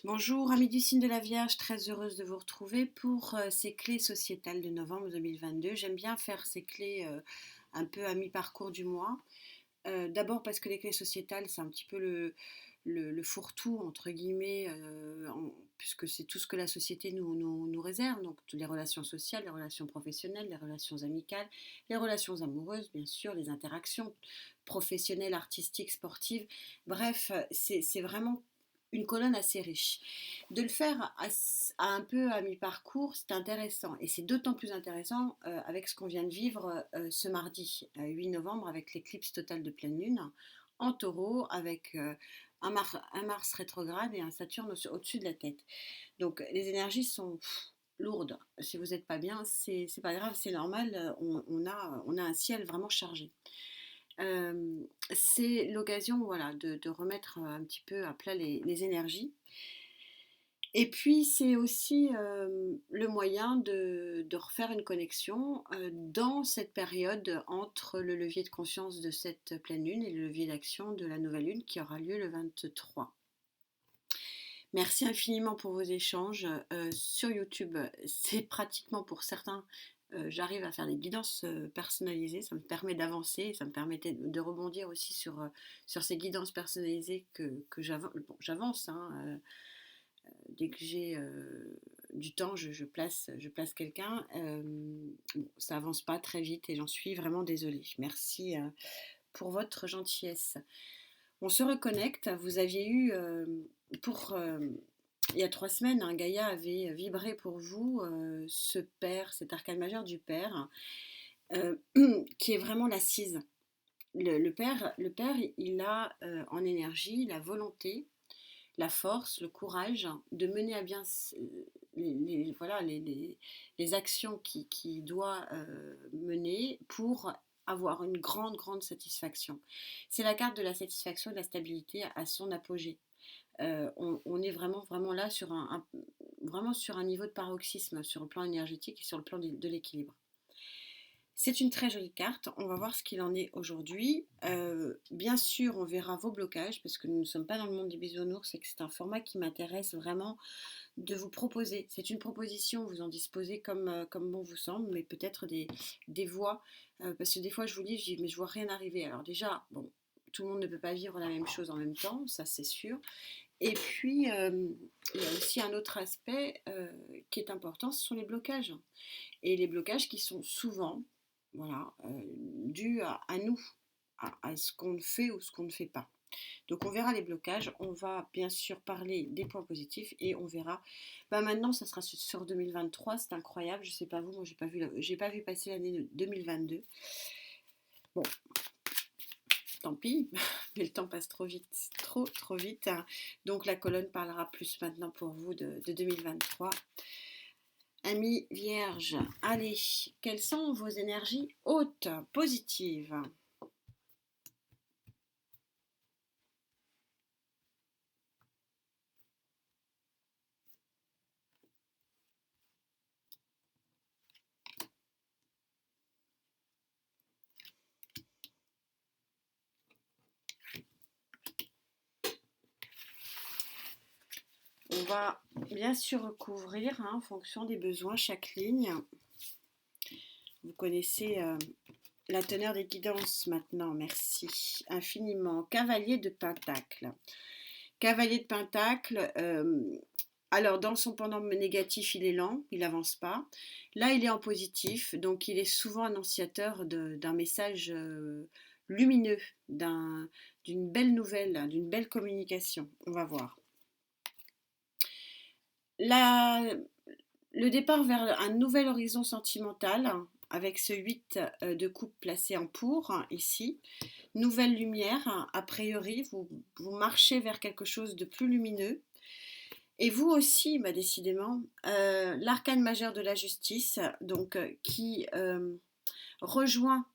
Bonjour, amis du signe de la Vierge, très heureuse de vous retrouver pour ces clés sociétales de novembre 2022. J'aime bien faire ces clés un peu à mi-parcours du mois. D'abord parce que les clés sociétales, c'est un petit peu le fourre-tout, entre guillemets, puisque c'est tout ce que la société nous réserve, donc toutes les relations sociales, les relations professionnelles, les relations amicales, les relations amoureuses, bien sûr, les interactions professionnelles, artistiques, sportives. Bref, c'est vraiment une colonne assez riche. De le faire un peu à mi-parcours, c'est intéressant. Et c'est d'autant plus intéressant avec ce qu'on vient de vivre ce mardi 8 novembre avec l'éclipse totale de pleine lune en taureau avec un Mars rétrograde et un Saturne au-dessus de la tête. Donc les énergies sont lourdes. Si vous n'êtes pas bien, c'est pas grave, c'est normal. On a un ciel vraiment chargé. C'est l'occasion voilà, de remettre un petit peu à plat les énergies. Et puis c'est aussi le moyen de refaire une connexion dans cette période entre le levier de conscience de cette pleine lune et le levier d'action de la nouvelle lune qui aura lieu le 23. Merci infiniment pour vos échanges sur YouTube. C'est pratiquement pour certains, j'arrive à faire des guidances personnalisées. Ça me permet d'avancer, ça me permet de rebondir aussi sur ces guidances personnalisées que j'avance. Dès que j'ai du temps, je place quelqu'un. Bon, ça avance pas très vite et j'en suis vraiment désolée. Merci pour votre gentillesse. On se reconnecte. Vous aviez eu pour il y a 3 semaines, Gaïa avait vibré pour vous ce père, cet arcane majeur du père, euh, qui est vraiment l'assise. Le père, il a en énergie la volonté, la force, le courage de mener à bien voilà, les actions qu'il doit mener pour avoir une grande, grande satisfaction. C'est la carte de la satisfaction et de la stabilité à son apogée. On est vraiment, vraiment là vraiment sur un niveau de paroxysme, sur le plan énergétique et sur le plan de l'équilibre. C'est une très jolie carte. On va voir ce qu'il en est aujourd'hui. Bien sûr, on verra vos blocages parce que nous ne sommes pas dans le monde des bisounours et que c'est un format qui m'intéresse vraiment de vous proposer. C'est une proposition, vous en disposez comme bon vous semble, mais peut-être des voies. Parce que des fois, je vous lis, je dis, mais je vois rien arriver. Alors déjà, bon, tout le monde ne peut pas vivre la même chose en même temps, ça c'est sûr. Et puis, il y a aussi un autre aspect qui est important, ce sont les blocages. Et les blocages qui sont souvent voilà, dus à nous, à ce qu'on fait ou ce qu'on ne fait pas. Donc on verra les blocages, on va bien sûr parler des points positifs et on verra. Maintenant, ça sera sur 2023, c'est incroyable. Je sais pas vous, moi j'ai pas vu passer l'année 2022. Bon, tant pis, mais le temps passe trop vite, trop trop vite. Donc la colonne parlera plus maintenant pour vous de 2023. Amis vierges, allez, quelles sont vos énergies hautes, positives? On va bien sûr recouvrir en fonction des besoins chaque ligne. Vous connaissez la teneur des guidances maintenant, merci infiniment. Cavalier de Pentacle. Cavalier de Pentacle, alors dans son pendant négatif, il est lent, il n'avance pas. Là, il est en positif, donc il est souvent annonciateur d'un message lumineux, d'une belle nouvelle, d'une belle communication. On va voir. Le départ vers un nouvel horizon sentimental, avec ce 8 de coupe placé en pour, ici. Nouvelle lumière, a priori, vous marchez vers quelque chose de plus lumineux. Et vous aussi, décidément, l'arcane majeur de la justice, donc qui rejoint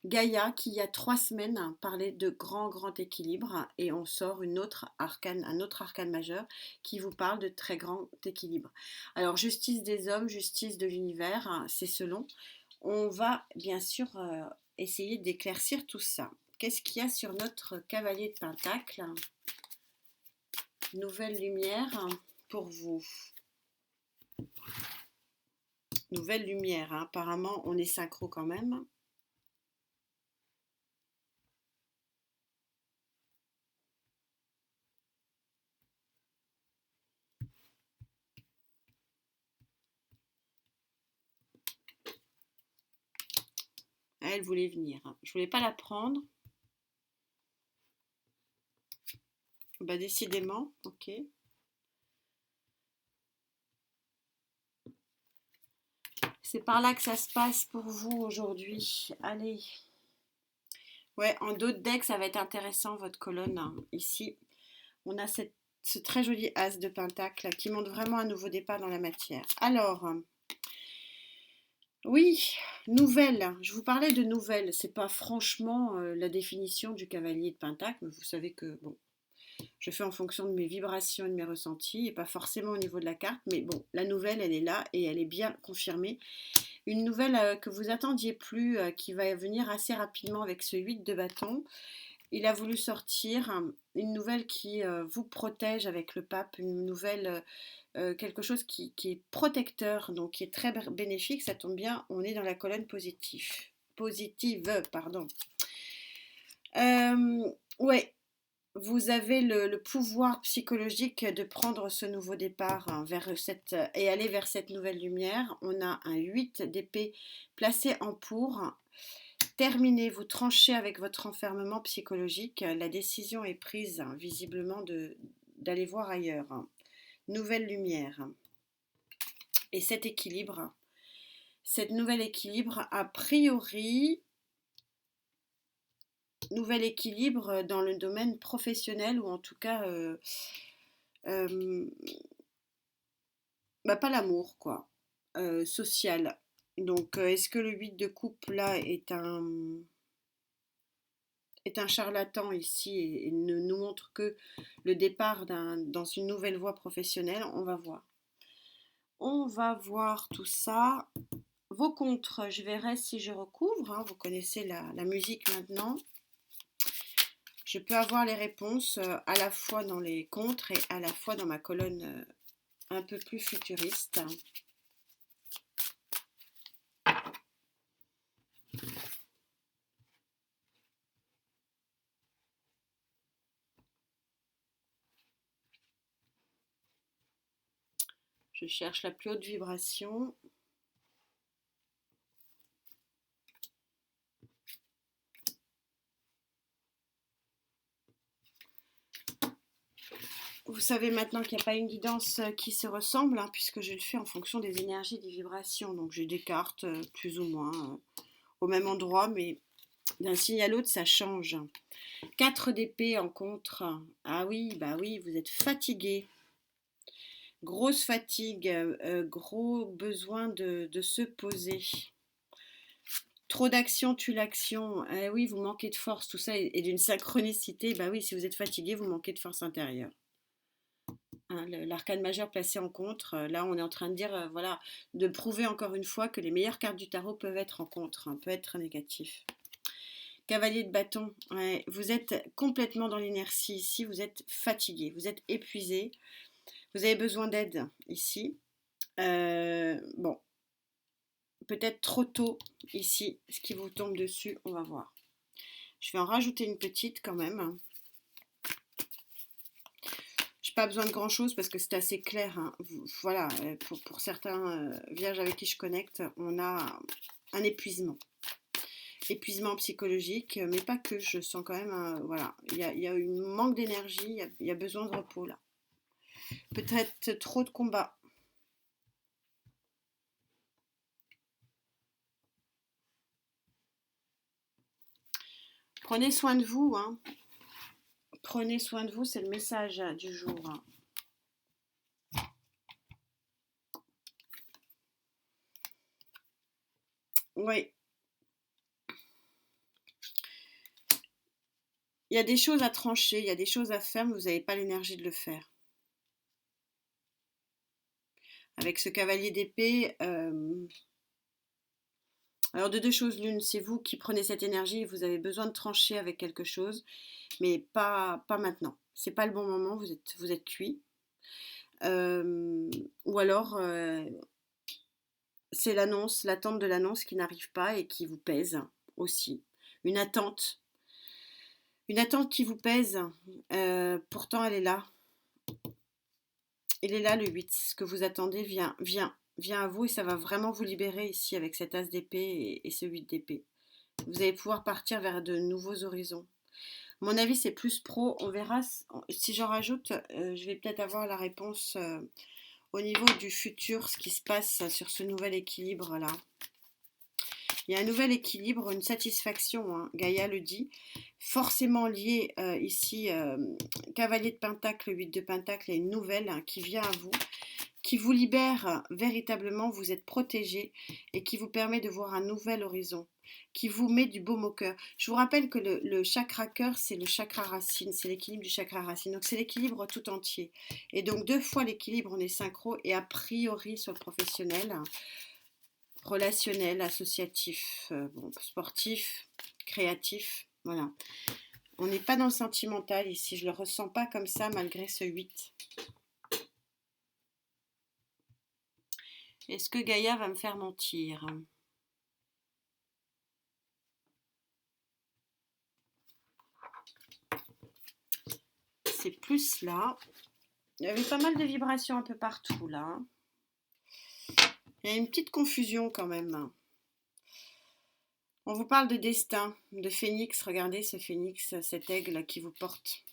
Gaïa, qui il y a 3 semaines parlait de grand, grand équilibre, et on sort un autre arcane majeur qui vous parle de très grand équilibre. Alors, justice des hommes, justice de l'univers, c'est selon. On va bien sûr essayer d'éclaircir tout ça. Qu'est-ce qu'il y a sur notre cavalier de Pentacle? Nouvelle lumière. pour vous. Nouvelle lumière, hein. Apparemment on est synchro quand même. Elle voulait venir, hein. Je voulais pas la prendre. Bah décidément, ok. C'est par là que ça se passe pour vous aujourd'hui. Allez. Ouais, en d'autres decks, ça va être intéressant votre colonne, hein. Ici, on a ce très joli as de pentacle qui montre vraiment un nouveau départ dans la matière. Alors, oui, nouvelle. Je vous parlais de nouvelle. C'est pas franchement la définition du cavalier de pentacle, mais vous savez que bon, je fais en fonction de mes vibrations et de mes ressentis, et pas forcément au niveau de la carte, mais bon, la nouvelle, elle est là et elle est bien confirmée. Une nouvelle que vous attendiez plus, qui va venir assez rapidement avec ce 8 de bâton. Il a voulu sortir une nouvelle qui vous protège avec le pape, une nouvelle, quelque chose qui est protecteur, donc qui est très bénéfique. Ça tombe bien, on est dans la colonne positive, pardon. Ouais, vous avez le pouvoir psychologique de prendre ce nouveau départ, hein, et aller vers cette nouvelle lumière. On a un 8 d'épée placé en pour. Terminez, vous tranchez avec votre enfermement psychologique. La décision est prise, hein, visiblement, d'aller voir ailleurs, hein. Nouvelle lumière. Et cet nouvel équilibre, a priori, nouvel équilibre dans le domaine professionnel, ou en tout cas, bah, pas l'amour, quoi, social. Donc, est-ce que le 8 de coupe, là, est un charlatan ici et ne nous montre que le départ dans une nouvelle voie professionnelle? On va voir. On va voir tout ça. Vos contres, je verrai si je recouvre, hein. Vous connaissez la musique maintenant. Je peux avoir les réponses à la fois dans les contres et à la fois dans ma colonne un peu plus futuriste. Je cherche la plus haute vibration. Vous savez maintenant qu'il n'y a pas une guidance qui se ressemble, hein, puisque je le fais en fonction des énergies, des vibrations. Donc j'ai des cartes plus ou moins au même endroit, mais d'un signe à l'autre, ça change. 4 d'épée en contre. Ah oui, bah oui, vous êtes fatigué. Grosse fatigue, gros besoin de se poser. Trop d'action tue l'action. Eh oui, vous manquez de force, tout ça est d'une synchronicité. Bah oui, si vous êtes fatigué, vous manquez de force intérieure. Hein, l'arcane majeur placé en contre, là on est en train de dire, voilà, de prouver encore une fois que les meilleures cartes du tarot peuvent être en contre, hein, peuvent être négatifs. Cavalier de bâton, ouais, vous êtes complètement dans l'inertie ici, vous êtes fatigué, vous êtes épuisé, vous avez besoin d'aide ici. Bon, peut-être trop tôt ici, ce qui vous tombe dessus, on va voir. Je vais en rajouter une petite quand même. J'ai pas besoin de grand chose parce que c'est assez clair, hein. Voilà, pour certains vierges avec qui je connecte, on a un épuisement. Épuisement psychologique, mais pas que, je sens quand même, voilà, il y a un manque d'énergie, il y a besoin de repos là. Peut-être trop de combats. Prenez soin de vous, hein. Prenez soin de vous, c'est le message du jour, hein. Oui. Il y a des choses à trancher, il y a des choses à faire, mais vous n'avez pas l'énergie de le faire. Avec ce cavalier d'épée, alors de deux choses l'une, c'est vous qui prenez cette énergie et vous avez besoin de trancher avec quelque chose, mais pas maintenant. C'est pas le bon moment, vous êtes cuit. ou alors c'est l'attente de l'annonce qui n'arrive pas et qui vous pèse aussi. Une attente, une attente qui vous pèse, pourtant elle est là. Il est là le 8. Ce que vous attendez vient à vous et ça va vraiment vous libérer ici avec cet as d'épée et ce 8 d'épée. Vous allez pouvoir partir vers de nouveaux horizons. Mon avis, c'est plus pro. On verra si j'en rajoute. Je vais peut-être avoir la réponse au niveau du futur, ce qui se passe sur ce nouvel équilibre là. Il y a un nouvel équilibre, une satisfaction, hein, Gaïa le dit, forcément lié ici, cavalier de pentacle, 8 de pentacle, il y a une nouvelle hein, qui vient à vous, qui vous libère véritablement, vous êtes protégé et qui vous permet de voir un nouvel horizon, qui vous met du baume au cœur. Je vous rappelle que le chakra cœur, c'est le chakra racine, c'est l'équilibre du chakra racine, donc c'est l'équilibre tout entier. Et donc 2 fois l'équilibre, on est synchro et a priori sur le professionnel, relationnel, associatif, sportif, créatif, voilà. On n'est pas dans le sentimental ici, je ne le ressens pas comme ça malgré ce 8. Est-ce que Gaïa va me faire mentir? C'est plus là. Il y avait pas mal de vibrations un peu partout là. Il y a une petite confusion quand même. On vous parle de destin, de phénix. Regardez ce phénix, cet aigle qui vous porte.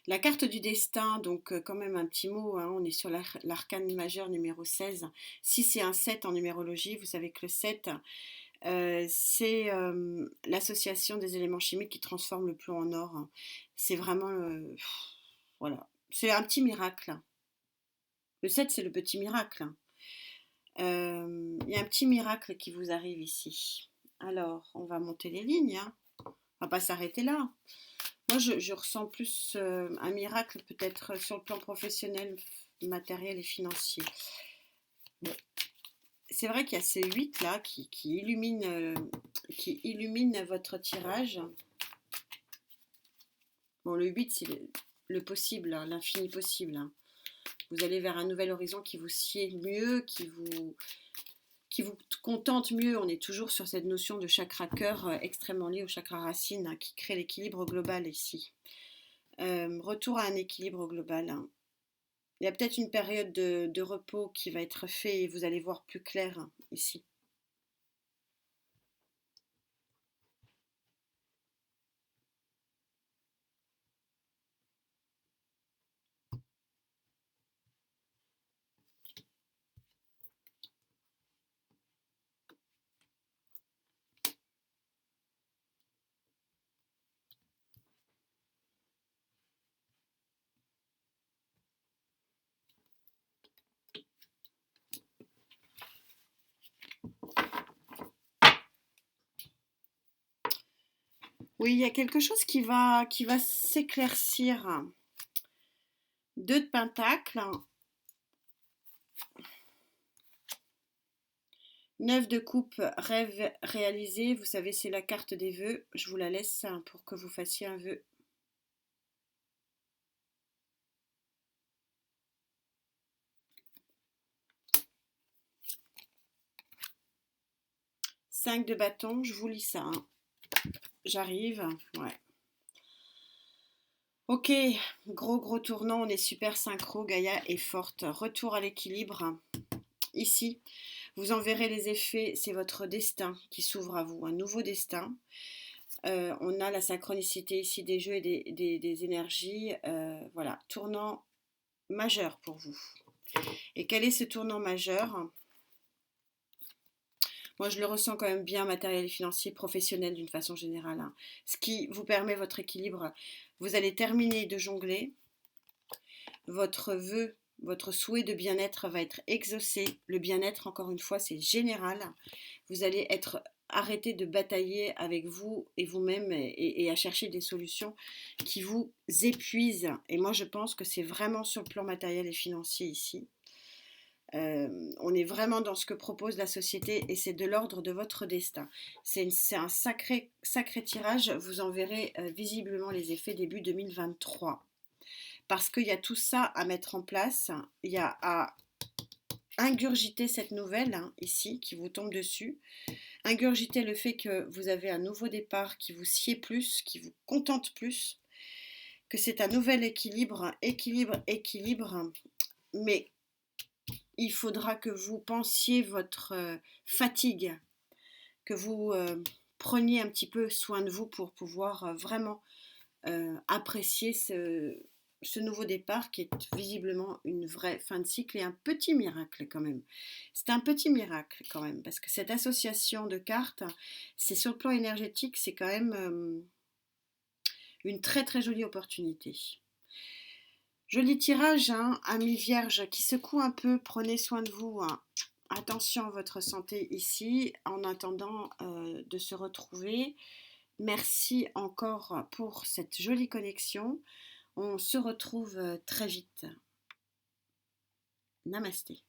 La carte du destin, donc quand même un petit mot, hein, on est sur l'arcane majeur numéro 16. Si c'est un 7 en numérologie, vous savez que le 7, c'est l'association des éléments chimiques qui transforment le plomb en or. C'est vraiment, voilà, c'est un petit miracle. Le 7, c'est le petit miracle. Il y a un petit miracle qui vous arrive ici. Alors, on va monter les lignes. Hein. On va pas s'arrêter là. Moi, je ressens plus un miracle peut-être sur le plan professionnel, matériel et financier. Bon. C'est vrai qu'il y a ces 8 là qui illuminent votre tirage. Bon, le 8, c'est le possible, hein, l'infini possible. Hein. Vous allez vers un nouvel horizon qui vous sied mieux, qui vous contente mieux. On est toujours sur cette notion de chakra cœur extrêmement liée au chakra racine hein, qui crée l'équilibre global ici. Retour à un équilibre global. Hein. Il y a peut-être une période de repos qui va être faite et vous allez voir plus clair hein, ici. Oui, il y a quelque chose qui va s'éclaircir. 2 de pentacle, 9 de coupe, rêve réalisé. Vous savez, c'est la carte des vœux. Je vous la laisse pour que vous fassiez un vœu. 5 de bâton, je vous lis ça. Hein. J'arrive, ouais. Ok, gros tournant, on est super synchro, Gaïa est forte. Retour à l'équilibre. Ici, vous en verrez les effets, c'est votre destin qui s'ouvre à vous, un nouveau destin. On a la synchronicité ici des jeux et des énergies. Voilà, tournant majeur pour vous. Et quel est ce tournant majeur? Moi, je le ressens quand même bien matériel et financier, professionnel d'une façon générale. Hein. Ce qui vous permet votre équilibre. Vous allez terminer de jongler. Votre vœu, votre souhait de bien-être va être exaucé. Le bien-être, encore une fois, c'est général. Vous allez être arrêté de batailler avec vous et vous-même et à chercher des solutions qui vous épuisent. Et moi, je pense que c'est vraiment sur le plan matériel et financier ici. On est vraiment dans ce que propose la société et c'est de l'ordre de votre destin. C'est un sacré tirage, vous en verrez visiblement les effets début 2023. parce qu'il y a tout ça à mettre en place. Il y a à ingurgiter cette nouvelle ici qui vous tombe dessus. Ingurgiter le fait que vous avez un nouveau départ qui vous sied plus, qui vous contente plus, que c'est un nouvel équilibre, équilibre, mais il faudra que vous pensiez votre fatigue, que vous preniez un petit peu soin de vous pour pouvoir vraiment apprécier ce nouveau départ qui est visiblement une vraie fin de cycle et un petit miracle quand même. C'est un petit miracle quand même parce que cette association de cartes, c'est sur le plan énergétique, c'est quand même une très très jolie opportunité. Joli tirage, amis vierges qui secouent un peu, prenez soin de vous. Attention à votre santé ici, en attendant de se retrouver. Merci encore pour cette jolie connexion. On se retrouve très vite. Namasté.